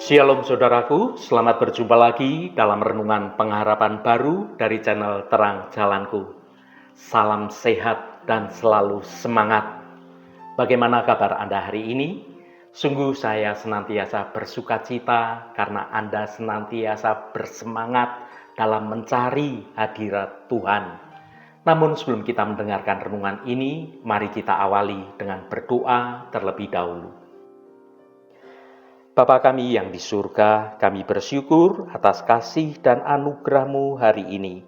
Shalom saudaraku, selamat berjumpa lagi dalam renungan pengharapan baru dari channel Terang Jalanku. Salam sehat dan selalu semangat. Bagaimana kabar Anda hari ini? Sungguh saya senantiasa bersukacita karena Anda senantiasa bersemangat dalam mencari hadirat Tuhan. Namun sebelum kita mendengarkan renungan ini, mari kita awali dengan berdoa terlebih dahulu. Bapa kami yang di surga, kami bersyukur atas kasih dan anugerah-Mu hari ini.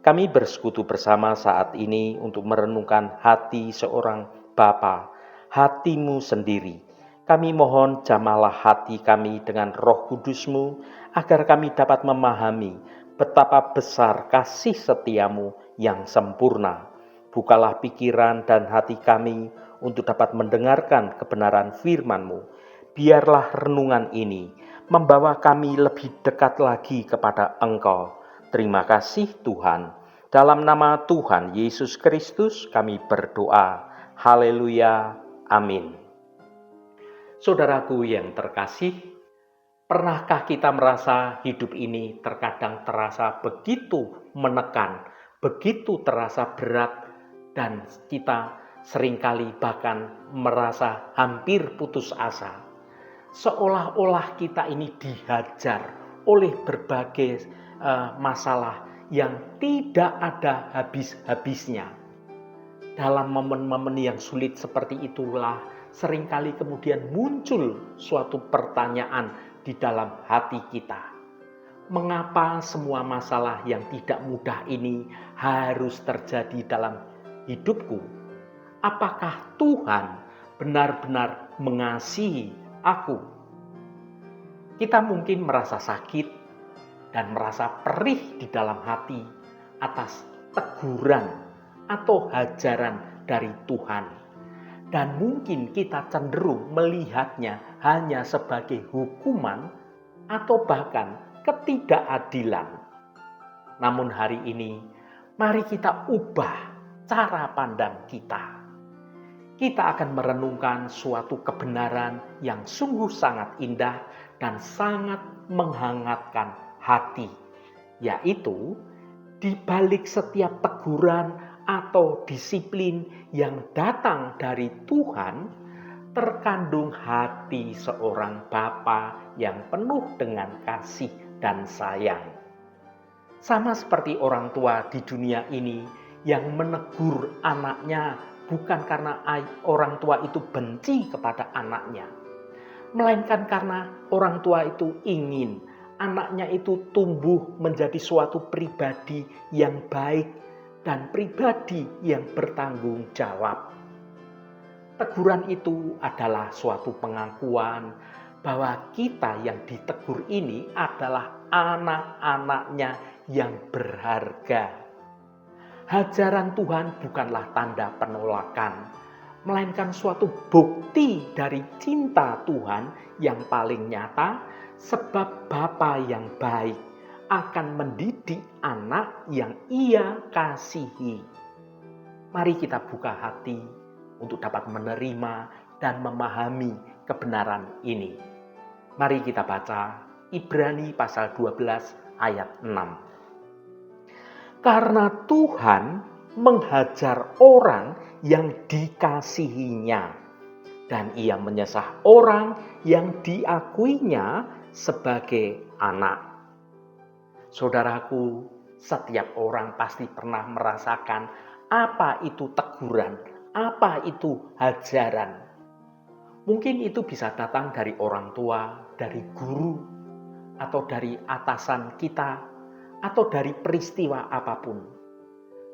Kami bersekutu bersama saat ini untuk merenungkan hati seorang Bapa, hati-Mu sendiri. Kami mohon jamalah hati kami dengan Roh Kudus-Mu, agar kami dapat memahami betapa besar kasih setia-Mu yang sempurna. Bukalah pikiran dan hati kami untuk dapat mendengarkan kebenaran firman-Mu. Biarlah renungan ini membawa kami lebih dekat lagi kepada Engkau. Terima kasih Tuhan. Dalam nama Tuhan Yesus Kristus kami berdoa. Haleluya. Amin. Saudaraku yang terkasih, pernahkah kita merasa hidup ini terkadang terasa begitu menekan, begitu terasa berat, dan kita seringkali bahkan merasa hampir putus asa? Seolah-olah kita ini dihajar oleh berbagai masalah yang tidak ada habis-habisnya. Dalam momen-momen yang sulit seperti itulah seringkali kemudian muncul suatu pertanyaan di dalam hati kita. Mengapa semua masalah yang tidak mudah ini harus terjadi dalam hidupku? Apakah Tuhan benar-benar mengasihi aku? Kita mungkin merasa sakit dan merasa perih di dalam hati atas teguran atau hajaran dari Tuhan. Dan mungkin kita cenderung melihatnya hanya sebagai hukuman atau bahkan ketidakadilan. Namun hari ini, mari kita ubah cara pandang kita. Kita akan merenungkan suatu kebenaran yang sungguh sangat indah dan sangat menghangatkan hati, yaitu di balik setiap teguran atau disiplin yang datang dari Tuhan, terkandung hati seorang Bapa yang penuh dengan kasih dan sayang. Sama seperti orang tua di dunia ini yang menegur anaknya bukan karena orang tua itu benci kepada anaknya, melainkan karena orang tua itu ingin anaknya itu tumbuh menjadi suatu pribadi yang baik dan pribadi yang bertanggung jawab. Teguran itu adalah suatu pengakuan bahwa kita yang ditegur ini adalah anak-anaknya yang berharga. Hajaran Tuhan bukanlah tanda penolakan, melainkan suatu bukti dari cinta Tuhan yang paling nyata, sebab Bapa yang baik akan mendidik anak yang Ia kasihi. Mari kita buka hati untuk dapat menerima dan memahami kebenaran ini. Mari kita baca Ibrani pasal 12 ayat 6. Karena Tuhan menghajar orang yang dikasihinya, dan Ia menyesah orang yang diakuinya sebagai anak. Saudaraku, setiap orang pasti pernah merasakan apa itu teguran, apa itu hajaran. Mungkin itu bisa datang dari orang tua, dari guru, atau dari atasan kita, atau dari peristiwa apapun.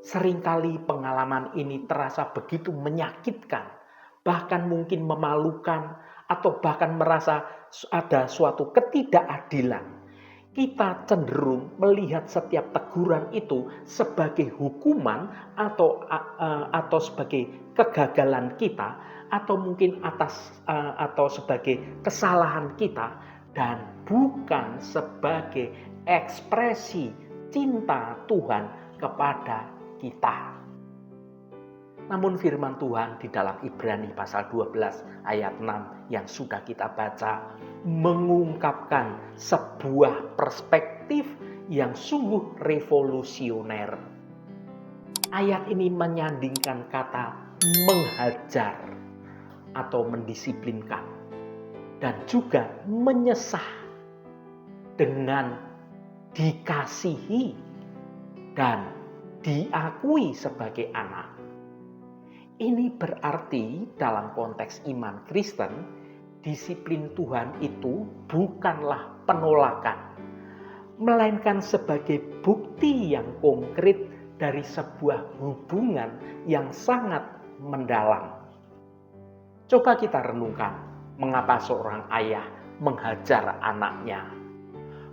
Seringkali pengalaman ini terasa begitu menyakitkan, bahkan mungkin memalukan, atau bahkan merasa ada suatu ketidakadilan. Kita cenderung melihat setiap teguran itu sebagai hukuman atau sebagai kegagalan kita, atau mungkin atau sebagai kesalahan kita, dan bukan sebagai ekspresi cinta Tuhan kepada kita. Namun firman Tuhan di dalam Ibrani pasal 12 ayat 6 yang sudah kita baca mengungkapkan sebuah perspektif yang sungguh revolusioner. Ayat ini menyandingkan kata menghajar atau mendisiplinkan dan juga menyesah dengan dikasihi dan diakui sebagai anak. Ini berarti dalam konteks iman Kristen, disiplin Tuhan itu bukanlah penolakan, melainkan sebagai bukti yang konkret dari sebuah hubungan yang sangat mendalam. Coba kita renungkan, mengapa seorang ayah menghajar anaknya?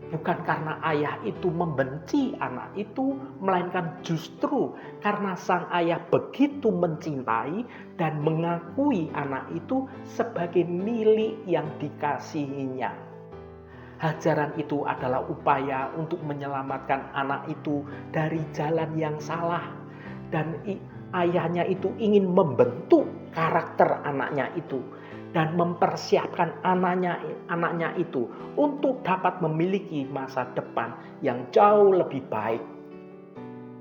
Bukan karena ayah itu membenci anak itu, melainkan justru karena sang ayah begitu mencintai dan mengakui anak itu sebagai milik yang dikasihinya. Hajaran itu adalah upaya untuk menyelamatkan anak itu dari jalan yang salah, dan ayahnya itu ingin membentuk karakter anaknya itu dan mempersiapkan anaknya itu untuk dapat memiliki masa depan yang jauh lebih baik.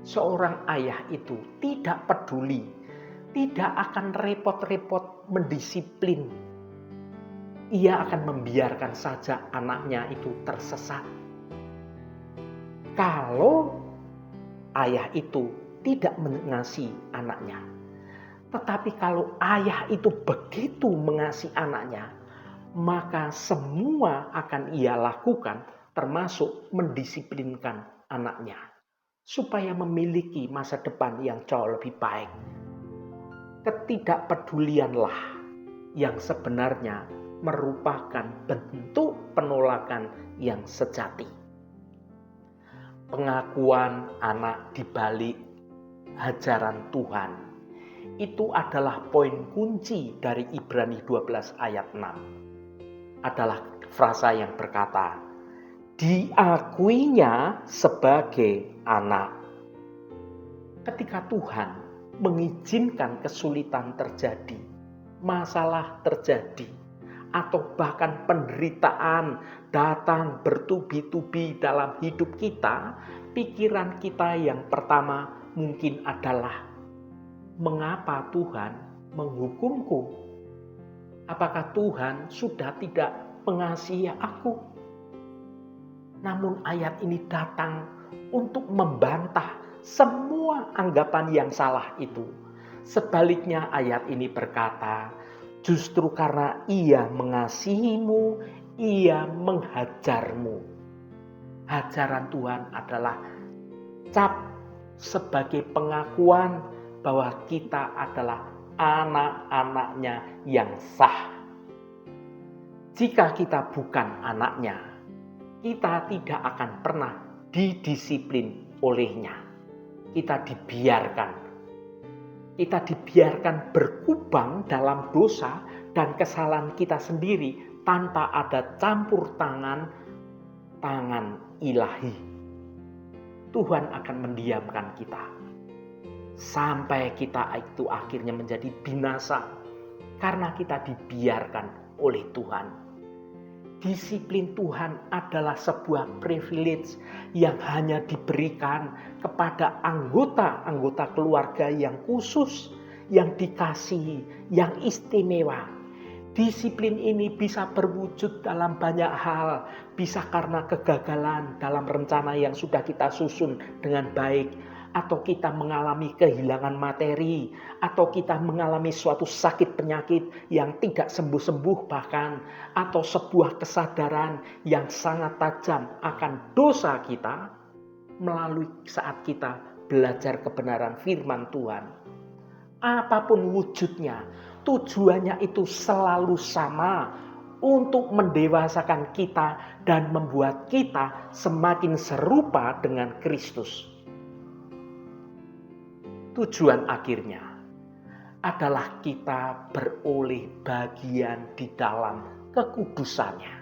Seorang ayah itu tidak peduli, tidak akan repot-repot mendisiplin. Ia akan membiarkan saja anaknya itu tersesat. Kalau ayah itu tidak mengasihi anaknya, tetapi kalau ayah itu begitu mengasihi anaknya, maka semua akan ia lakukan, termasuk mendisiplinkan anaknya, supaya memiliki masa depan yang jauh lebih baik. Ketidakpedulianlah yang sebenarnya merupakan bentuk penolakan yang sejati. Pengakuan anak di balik hajaran Tuhan itu adalah poin kunci dari Ibrani 12 ayat 6. Adalah frasa yang berkata, diakuinya sebagai anak. Ketika Tuhan mengizinkan kesulitan terjadi, masalah terjadi, atau bahkan penderitaan datang bertubi-tubi dalam hidup kita, pikiran kita yang pertama mungkin adalah, mengapa Tuhan menghukumku? Apakah Tuhan sudah tidak mengasihi aku? Namun ayat ini datang untuk membantah semua anggapan yang salah itu. Sebaliknya ayat ini berkata, justru karena ia mengasihimu, ia menghajarmu. Hajaran Tuhan adalah cap sebagai pengakuan bahwa kita adalah anak-anaknya yang sah. Jika kita bukan anaknya, kita tidak akan pernah didisiplin olehnya. Kita dibiarkan berkubang dalam dosa dan kesalahan kita sendiri tanpa ada campur tangan ilahi. Tuhan akan mendiamkan kita sampai kita itu akhirnya menjadi binasa karena kita dibiarkan oleh Tuhan. Disiplin Tuhan adalah sebuah privilege yang hanya diberikan kepada anggota-anggota keluarga yang khusus, yang dikasihi, yang istimewa. Disiplin ini bisa berwujud dalam banyak hal, bisa karena kegagalan dalam rencana yang sudah kita susun dengan baik, atau kita mengalami kehilangan materi, atau kita mengalami suatu sakit penyakit yang tidak sembuh-sembuh bahkan, atau sebuah kesadaran yang sangat tajam akan dosa kita melalui saat kita belajar kebenaran firman Tuhan. Apapun wujudnya, tujuannya itu selalu sama, untuk mendewasakan kita dan membuat kita semakin serupa dengan Kristus. Tujuan akhirnya adalah kita beroleh bagian di dalam kekudusannya.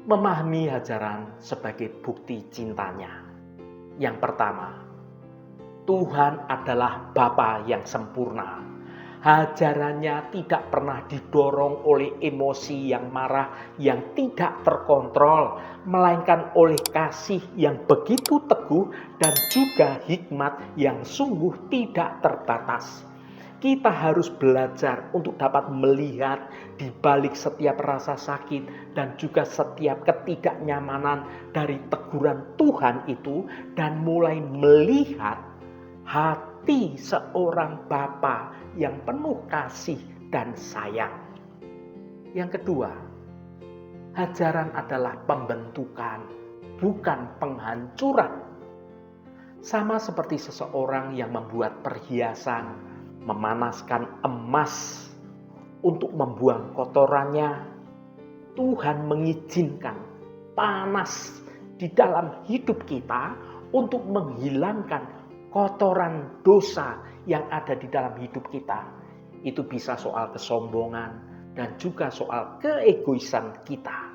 Memahami hajaran sebagai bukti cintanya. Yang pertama, Tuhan adalah Bapa yang sempurna. Ajarannya tidak pernah didorong oleh emosi yang marah yang tidak terkontrol, melainkan oleh kasih yang begitu teguh dan juga hikmat yang sungguh tidak terbatas. Kita harus belajar untuk dapat melihat di balik setiap rasa sakit dan juga setiap ketidaknyamanan dari teguran Tuhan itu dan mulai melihat hati seorang bapa yang penuh kasih dan sayang. Yang kedua, ajaran adalah pembentukan, bukan penghancuran. Sama seperti seseorang yang membuat perhiasan, memanaskan emas untuk membuang kotorannya, Tuhan mengizinkan panas di dalam hidup kita untuk menghilangkan kotoran dosa yang ada di dalam hidup kita. Itu bisa soal kesombongan dan juga soal keegoisan kita.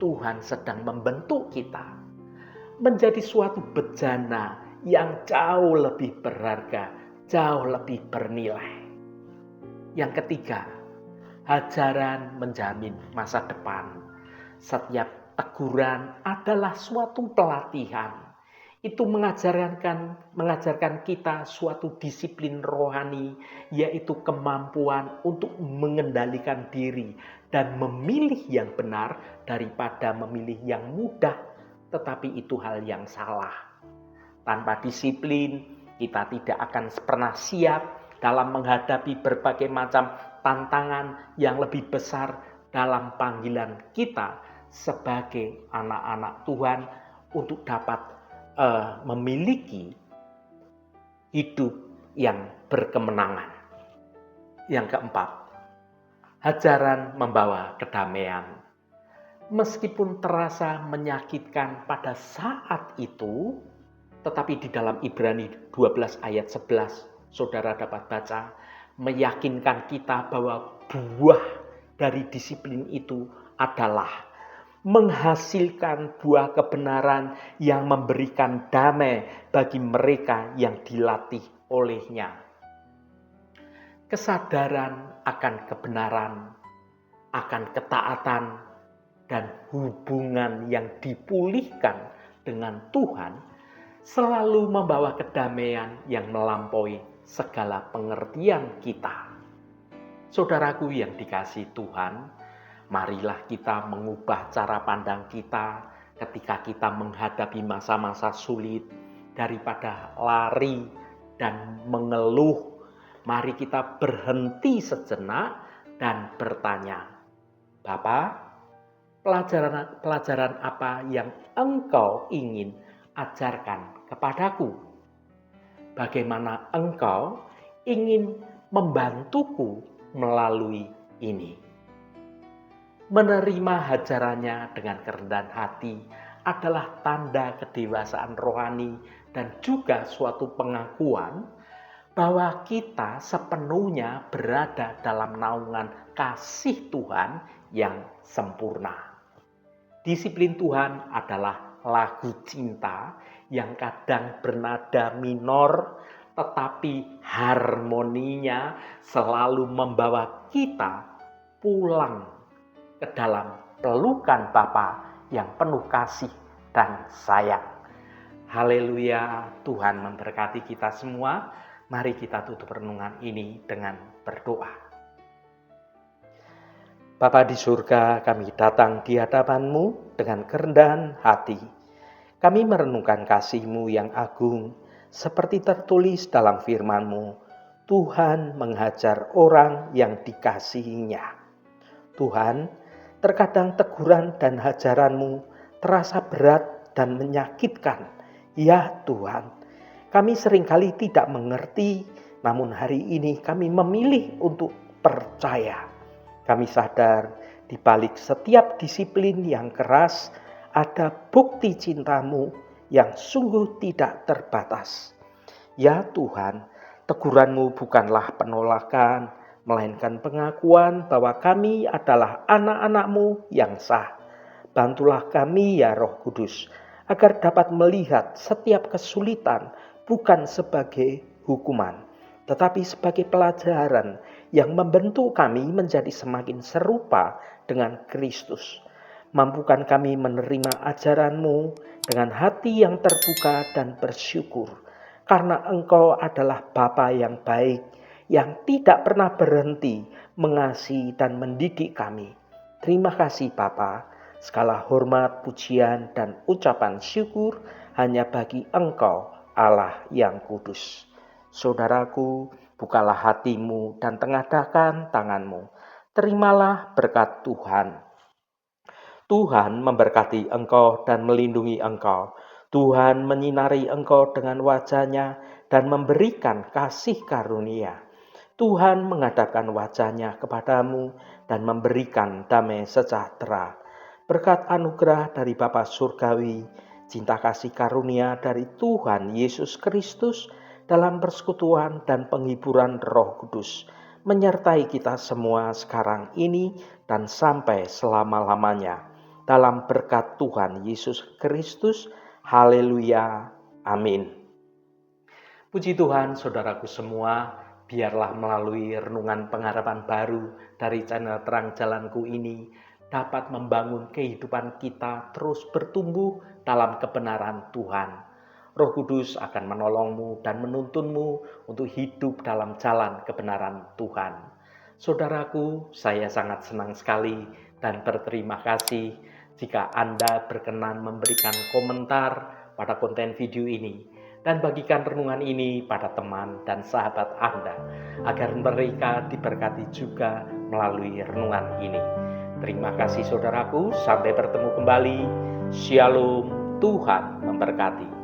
Tuhan sedang membentuk kita menjadi suatu bejana yang jauh lebih berharga, jauh lebih bernilai. Yang ketiga, ajaran menjamin masa depan. Setiap teguran adalah suatu pelatihan. Itu mengajarkan kita suatu disiplin rohani, yaitu kemampuan untuk mengendalikan diri dan memilih yang benar daripada memilih yang mudah, tetapi itu hal yang salah. Tanpa disiplin, kita tidak akan pernah siap dalam menghadapi berbagai macam tantangan yang lebih besar dalam panggilan kita sebagai anak-anak Tuhan untuk dapat memiliki hidup yang berkemenangan. Yang keempat, ajaran membawa kedamaian. Meskipun terasa menyakitkan pada saat itu, tetapi di dalam Ibrani 12 ayat 11, saudara dapat baca, meyakinkan kita bahwa buah dari disiplin itu adalah menghasilkan buah kebenaran yang memberikan damai bagi mereka yang dilatih olehnya. Kesadaran akan kebenaran, akan ketaatan, dan hubungan yang dipulihkan dengan Tuhan selalu membawa kedamaian yang melampaui segala pengertian kita. Saudaraku yang dikasihi Tuhan, marilah kita mengubah cara pandang kita ketika kita menghadapi masa-masa sulit. Daripada lari dan mengeluh, mari kita berhenti sejenak dan bertanya, Bapa, pelajaran apa yang Engkau ingin ajarkan kepadaku? Bagaimana Engkau ingin membantuku melalui ini? Menerima ajarannya dengan kerendahan hati adalah tanda kedewasaan rohani dan juga suatu pengakuan bahwa kita sepenuhnya berada dalam naungan kasih Tuhan yang sempurna. Disiplin Tuhan adalah lagu cinta yang kadang bernada minor, tetapi harmoninya selalu membawa kita pulang ke dalam pelukan Bapa yang penuh kasih dan sayang. Haleluya, Tuhan memberkati kita semua. Mari kita tutup renungan ini dengan berdoa. Bapa di surga, kami datang di hadapan-Mu dengan kerendahan hati. Kami merenungkan kasih-Mu yang agung, seperti tertulis dalam firman-Mu. Tuhan menghajar orang yang dikasihinya. Tuhan, terkadang teguran dan hajaran-Mu terasa berat dan menyakitkan. Ya Tuhan, kami seringkali tidak mengerti, namun hari ini kami memilih untuk percaya. Kami sadar di balik setiap disiplin yang keras ada bukti cinta-Mu yang sungguh tidak terbatas. Ya Tuhan, teguran-Mu bukanlah penolakan, melainkan pengakuan bahwa kami adalah anak-anak-Mu yang sah. Bantulah kami ya Roh Kudus, agar dapat melihat setiap kesulitan bukan sebagai hukuman, tetapi sebagai pelajaran yang membentuk kami menjadi semakin serupa dengan Kristus. Mampukan kami menerima ajaran-Mu dengan hati yang terbuka dan bersyukur, karena Engkau adalah Bapa yang baik, yang tidak pernah berhenti mengasihi dan mendidik kami. Terima kasih Bapa, segala hormat, pujian, dan ucapan syukur hanya bagi Engkau, Allah yang kudus. Saudaraku, bukalah hatimu dan tengadahkan tanganmu. Terimalah berkat Tuhan. Tuhan memberkati engkau dan melindungi engkau. Tuhan menyinari engkau dengan wajah-Nya dan memberikan kasih karunia. Tuhan menghadapkan wajah-Nya kepadamu dan memberikan damai sejahtera. Berkat anugerah dari Bapa Surgawi, cinta kasih karunia dari Tuhan Yesus Kristus dalam persekutuan dan penghiburan Roh Kudus menyertai kita semua sekarang ini dan sampai selama-lamanya. Dalam berkat Tuhan Yesus Kristus, haleluya, amin. Puji Tuhan, saudaraku semua, biarlah melalui renungan pengharapan baru dari channel Terang Jalanku ini dapat membangun kehidupan kita terus bertumbuh dalam kebenaran Tuhan. Roh Kudus akan menolongmu dan menuntunmu untuk hidup dalam jalan kebenaran Tuhan. Saudaraku, saya sangat senang sekali dan berterima kasih jika Anda berkenan memberikan komentar pada konten video ini dan bagikan renungan ini pada teman dan sahabat Anda agar mereka diberkati juga melalui renungan ini. Terima kasih saudaraku, sampai bertemu kembali. Shalom, Tuhan memberkati.